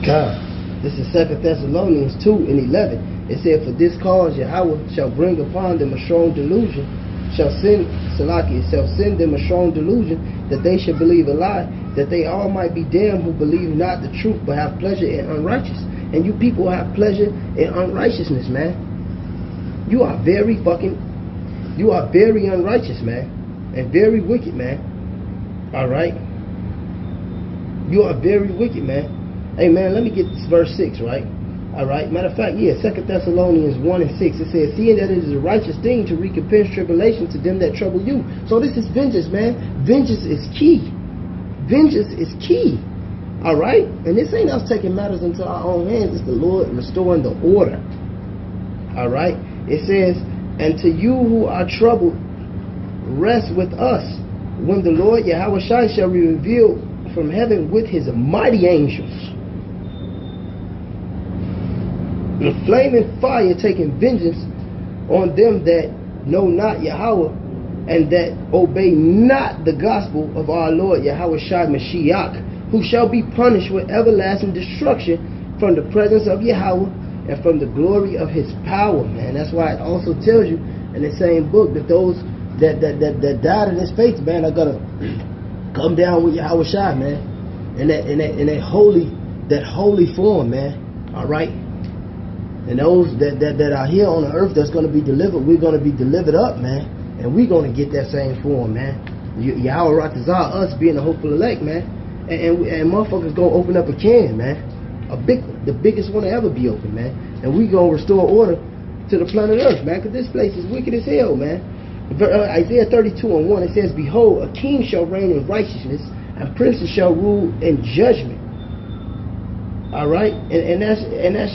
God, this is 2 Thessalonians 2 and 11. It said, for this cause Yahawah shall bring upon them a strong delusion, shall send them a strong delusion, that they should believe a lie, that they all might be damned who believe not the truth, but have pleasure in unrighteousness. And you people have pleasure in unrighteousness, man. You are very unrighteous, man, and very wicked, man. All right, you are very wicked, man. Hey, man, let me get this verse 6, right? All right. Matter of fact, 2 Thessalonians 1 and 6. It says, seeing that it is a righteous thing to recompense tribulation to them that trouble you. So this is vengeance, man. Vengeance is key. Vengeance is key. All right? And this ain't us taking matters into our own hands. It's the Lord restoring the order. All right? It says, and to you who are troubled, rest with us when the Lord yahawashi shall be revealed from heaven with his mighty angels, the flaming fire, taking vengeance on them that know not Yahawah and that obey not the gospel of our Lord Yahawashi Mashiach, who shall be punished with everlasting destruction from the presence of Yahawah and from the glory of his power, man. That's why it also tells you in the same book that those that died in his faith, man, are gonna come down with Yahawashi, man, in that holy form, man. All right. And those that are here on the earth that's going to be delivered, we're going to be delivered up, man. And we're going to get that same form, man. Yahawah Ratazah, us being the hopeful elect, man. And motherfuckers going to open up a can, man. The biggest one to ever be open, man. And we going to restore order to the planet earth, man. Because this place is wicked as hell, man. Isaiah 32 and 1, it says, behold, a king shall reign in righteousness, and princes shall rule in judgment. All right, and that's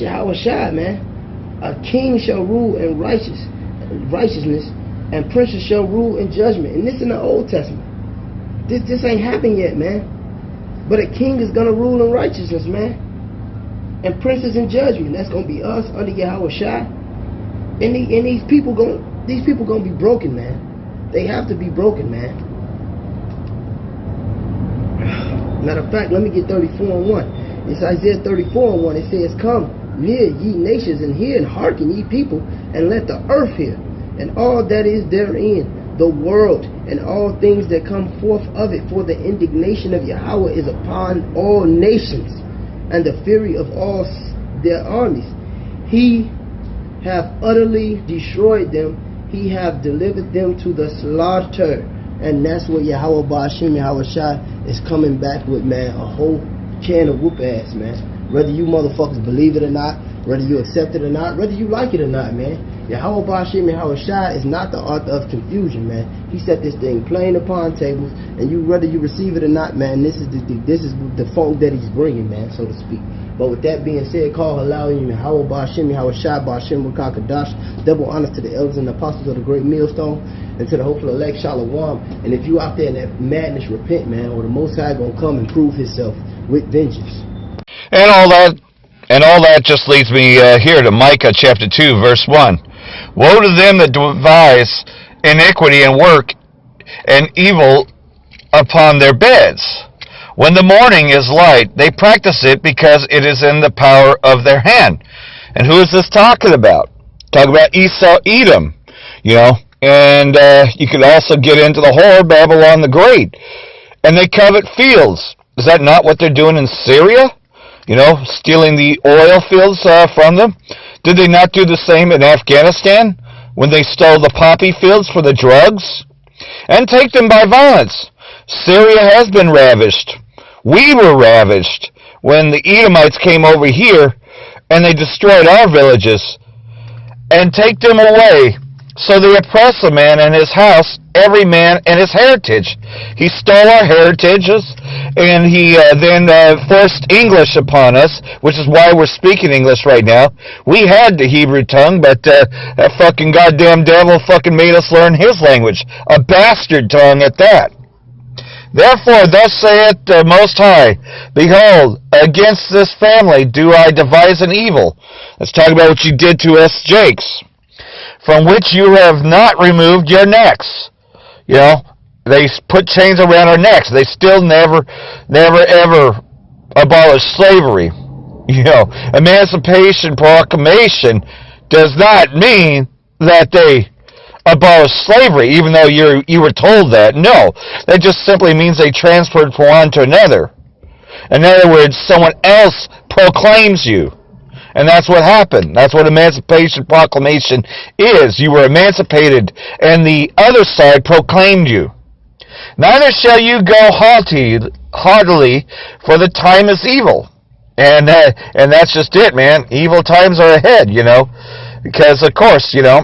yahawashi, man. A king shall rule in righteousness, and princes shall rule in judgment. And this in the Old Testament. This ain't happened yet, man. But a king is gonna rule in righteousness, man, and princes in judgment. That's gonna be us under yahawashi. And these people gonna be broken, man. They have to be broken, man. Matter of fact, let me get 34 and 1. It's Isaiah 34 and 1. It says, come near, ye nations, and hear, and hearken, ye people, and let the earth hear, and all that is therein, the world, and all things that come forth of it. For the indignation of Yahawah is upon all nations, and the fury of all their armies. He hath utterly destroyed them. He hath delivered them to the slaughter. And that's what Yahawah bahasham, yahawashi is coming back with, man. A whole can of whoop ass, man. Whether you motherfuckers believe it or not, whether you accept it or not, whether you like it or not, man. Yahawah bahasham, yahawashi is not the author of confusion, man. He set this thing plain upon tables, and whether you receive it or not, man, this is the funk that he's bringing, man, so to speak. But with that being said, call halayim, Yahawah bahasham, yahawashi, bahasham, quadash. Double honors to the elders and apostles of the great millstone, and to the hopeful elect, shalom. And if you out there in that madness, repent, man, or the Most High gonna come and prove himself with vengeance. And all that just leads me here to Micah chapter 2, verse 1. Woe to them that devise iniquity and work and evil upon their beds. When the morning is light, they practice it because it is in the power of their hand. And who is this talking about? Talking about Esau, Edom, and you could also get into the whore Babylon the Great. And they covet fields Is that not what they're doing in Syria? You know, stealing the oil fields from them? Did they not do the same in Afghanistan when they stole the poppy fields for the drugs? And take them by violence. Syria has been ravished. We were ravished when the Edomites came over here and they destroyed our villages. And take them away. So they oppress a man and his house, every man and his heritage. He stole our heritages, and he then forced English upon us, which is why we're speaking English right now. We had the Hebrew tongue, but that fucking goddamn devil fucking made us learn his language. A bastard tongue at that. Therefore, thus saith the Most High, Behold, against this family do I devise an evil. Let's talk about what you did to us Jakes, from which you have not removed your necks. You know, they put chains around our necks. They still never, ever abolished slavery. You know, Emancipation Proclamation does not mean that they abolished slavery, even though you were told that. No, that just simply means they transferred from one to another. In other words, someone else proclaims you. And that's what happened. That's what Emancipation Proclamation is. You were emancipated, and the other side proclaimed you. Neither shall you go haughtily, for the time is evil. And that's just it, man. Evil times are ahead, you know. Because, of course, you know,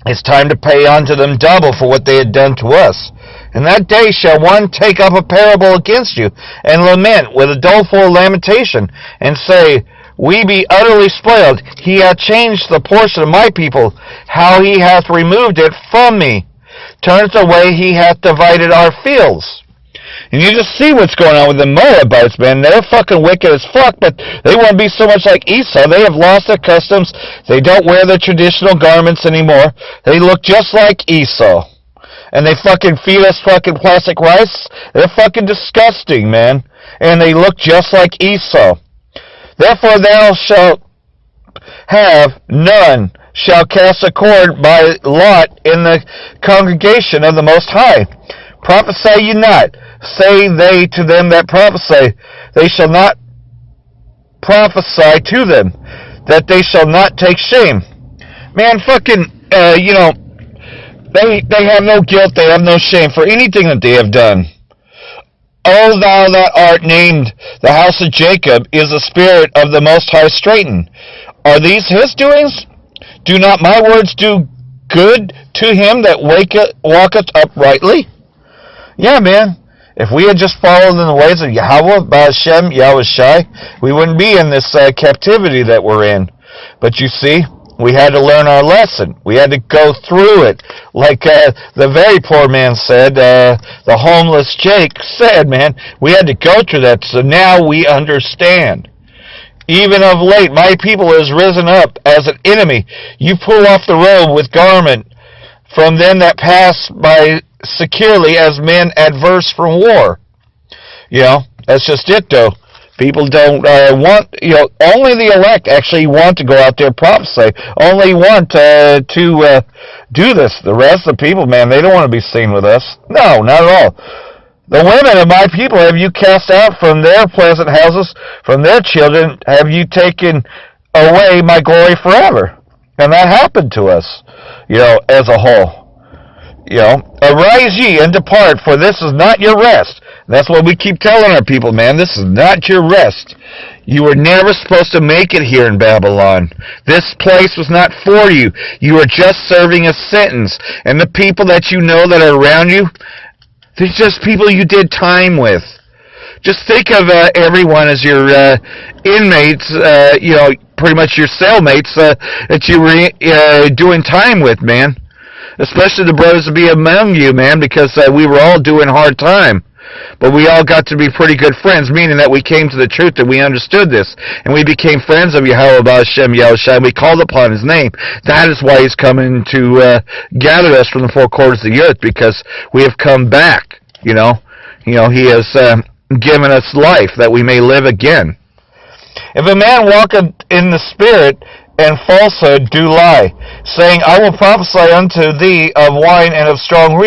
it's time to pay unto them double for what they had done to us. In that day shall one take up a parable against you, and lament with a doleful lamentation, and say, We be utterly spoiled. He hath changed the portion of my people, how he hath removed it from me. Turneth away, he hath divided our fields. And you just see what's going on with the Moabites, man. They're fucking wicked as fuck, but they want to be so much like Esau. They have lost their customs. They don't wear their traditional garments anymore. They look just like Esau. And they fucking feed us fucking plastic rice. They're fucking disgusting, man. And they look just like Esau. Therefore thou shalt have none shall cast a cord by lot in the congregation of the Most High. Prophesy ye not. Say they to them that prophesy, they shall not prophesy to them, that they shall not take shame. Man, fucking, you know, they have no guilt, they have no shame for anything that they have done. O thou that art named the house of Jacob, is the spirit of the Most High straitened. Are these his doings? Do not my words do good to him that walketh uprightly? Yeah, man. If we had just followed in the ways of yahawah, bahasham, yahawashi, we wouldn't be in this captivity that we're in. But you see, we had to learn our lesson. We had to go through it. Like the very poor man said, the homeless Jake said, man, we had to go through that, so now we understand. Even of late, my people is risen up as an enemy. You pull off the robe with garment from them that pass by securely as men adverse from war. You know, that's just it, though. People don't want, you know, only the elect actually want to go out there and prophesy. Only want to do this. The rest of the people, man, they don't want to be seen with us. No, not at all. The women of my people have you cast out from their pleasant houses, from their children have you taken away my glory forever. And that happened to us, you know, as a whole. You know, arise ye and depart, for this is not your rest. That's what we keep telling our people, man. This is not your rest. You were never supposed to make it here in Babylon. This place was not for you. You are just serving a sentence. And the people that you know that are around you, they're just people you did time with. Just think of everyone as your inmates, you know, pretty much your cellmates that you were doing time with, man. Especially the brothers to be among you, man, because we were all doing hard time. But we all got to be pretty good friends, meaning that we came to the truth and we understood this. And we became friends of Yahawah, bahasham, yahawashi, and we called upon his name. That is why he's coming to gather us from the four quarters of the earth, because we have come back, you know. He has given us life that we may live again. If a man walketh in the Spirit, and falsehood do lie, saying, I will prophesy unto thee of wine and of strong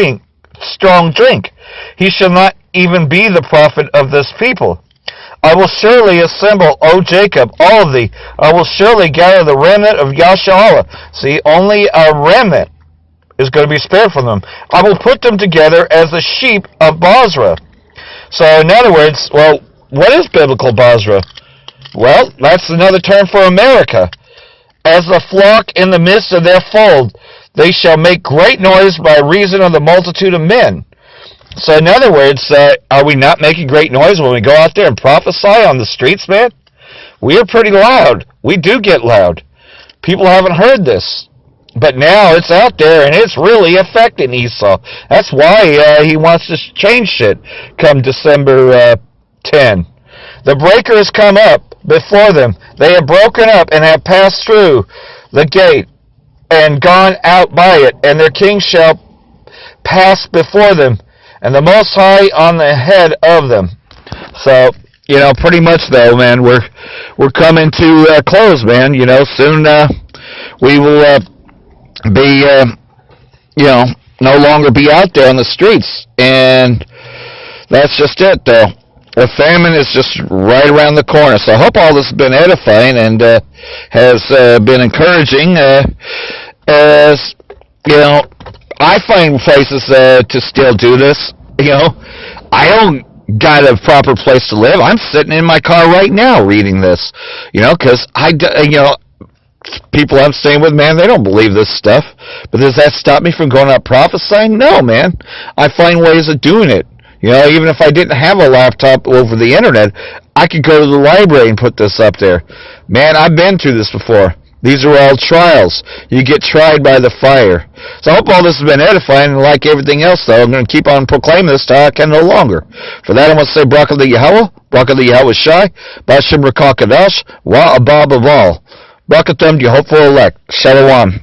drink. He shall not even be the prophet of this people. I will surely assemble, O Jacob, all of thee. I will surely gather the remnant of Yahawah. See, only a remnant is going to be spared from them. I will put them together as the sheep of Basra. So, in other words, well, what is biblical Basra? Well, that's another term for America. As the flock in the midst of their fold, they shall make great noise by reason of the multitude of men. So in other words, are we not making great noise when we go out there and prophesy on the streets, man? We are pretty loud. We do get loud. People haven't heard this. But now it's out there, and it's really affecting Esau. That's why he wants to change shit come December 10. The breaker has come up before them. They have broken up and have passed through the gate and gone out by it, and their king shall pass before them, and the Most High on the head of them. So, you know, pretty much though, man, we're coming to close, man. You know, soon we will be, you know, no longer be out there on the streets, and that's just it, though. The famine is just right around the corner. So I hope all this has been edifying and has been encouraging. As you know, I find places to still do this. You know, I don't got a proper place to live. I'm sitting in my car right now reading this. You know, because you know, people I'm staying with, man, they don't believe this stuff. But does that stop me from going out prophesying? No, man. I find ways of doing it. You know, even if I didn't have a laptop over the internet, I could go to the library and put this up there. Man, I've been through this before. These are all trials. You get tried by the fire. So I hope all this has been edifying, and like everything else, though, I'm going to keep on proclaiming this till I can no longer. For that, I want to say, barak the yahawah, barak the yahawashi, bahasham quadash, wa abab of all. Barak atham, you hopeful elect. Shalom.